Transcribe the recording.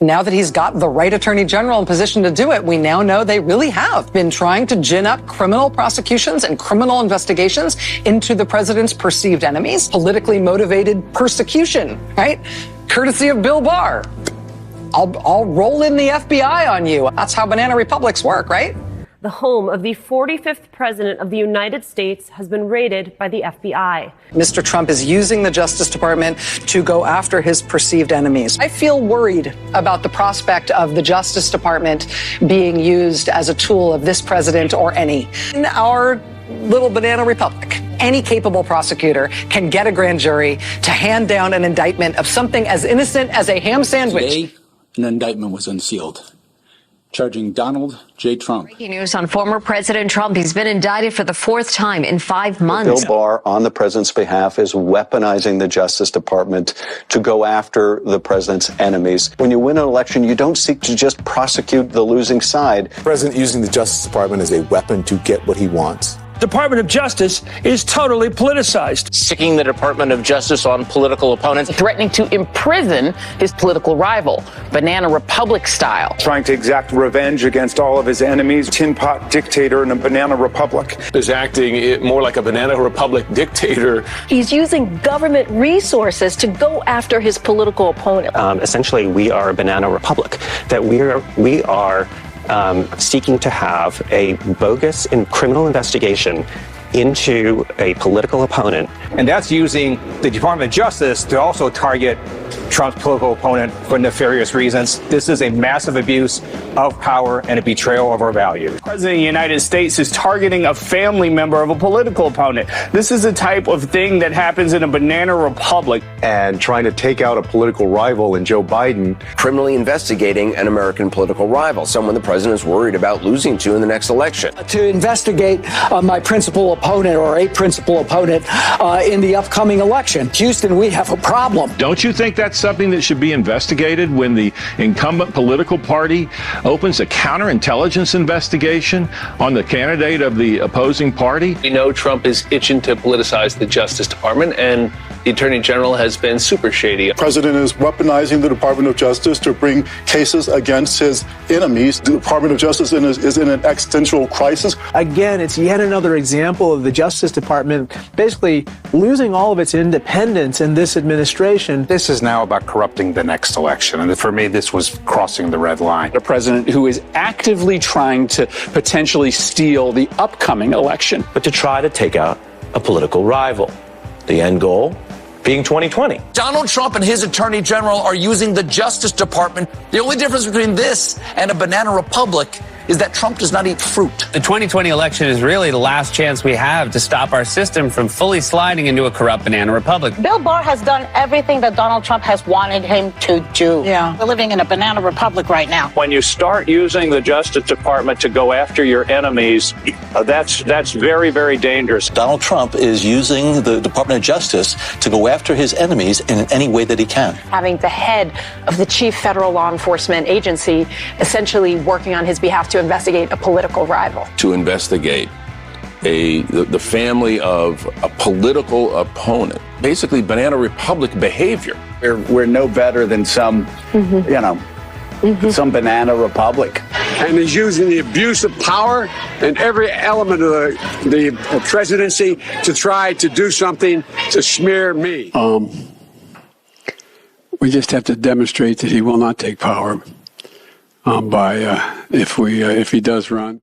Now that he's got the right attorney general in position to do it, we now know they really have been trying to gin up criminal prosecutions and criminal investigations into the president's perceived enemies, politically motivated persecution, right? Courtesy of Bill Barr. I'll roll in the FBI on you. That's how banana republics work, right? The home of the 45th president of the United States has been raided by the FBI. Mr. Trump is using the Justice Department to go after his perceived enemies. I feel worried about the prospect of the Justice Department being used as a tool of this president or any in our little banana republic. Any capable prosecutor can get a grand jury to hand down an indictment of something as innocent as a ham sandwich. Today, an indictment was unsealed, charging Donald J. Trump. Breaking news on former President Trump. He's been indicted for the 4th time in 5 months. Bill Barr, on the president's behalf, is weaponizing the Justice Department to go after the president's enemies. When you win an election, you don't seek to just prosecute the losing side. The president using the Justice Department as a weapon to get what he wants. Department of Justice is totally politicized. Sticking the Department of Justice on political opponents. Threatening to imprison his political rival, Banana Republic style. Trying to exact revenge against all of his enemies. Tin pot dictator in a banana republic. Is acting more like a banana republic dictator. He's using government resources to go after his political opponent. Essentially, we are a banana republic. That we are seeking to have a bogus and criminal investigation into a political opponent. And that's using the Department of Justice to also target Trump's political opponent for nefarious reasons. This is a massive abuse of power and a betrayal of our values. The President of the United States is targeting a family member of a political opponent. This is the type of thing that happens in a banana republic. And trying to take out a political rival in Joe Biden. Criminally investigating an American political rival, someone the president is worried about losing to in the next election. To investigate my principal opponent or a principal opponent in the upcoming election. Houston, we have a problem. Don't you think that's something that should be investigated when the incumbent political party opens a counterintelligence investigation on the candidate of the opposing party? We know Trump is itching to politicize the Justice Department, and the Attorney General has been super shady. The president is weaponizing the Department of Justice to bring cases against his enemies. The Department of Justice is in an existential crisis. Again, it's yet another example of the Justice Department basically losing all of its independence in this administration. This is now about corrupting the next election. And for me, this was crossing the red line. A president who is actively trying to potentially steal the upcoming election. But to try to take out a political rival. The end goal being 2020. Donald Trump and his attorney general are using the Justice Department. The only difference between this and a banana republic is that Trump does not eat fruit. The 2020 election is really the last chance we have to stop our system from fully sliding into a corrupt banana republic. Bill Barr has done everything that Donald Trump has wanted him to do. Yeah. We're living in a banana republic right now. When you start using the Justice Department to go after your enemies, that's very, very dangerous. Donald Trump is using the Department of Justice to go after his enemies in any way that he can. Having the head of the chief federal law enforcement agency essentially working on his behalf to investigate a political rival. To investigate the family of a political opponent. Basically, banana republic behavior. We're no better than some, some banana republic. And he's using the abuse of power and every element of the presidency to try to do something to smear me. We just have to demonstrate that he will not take power if he does run.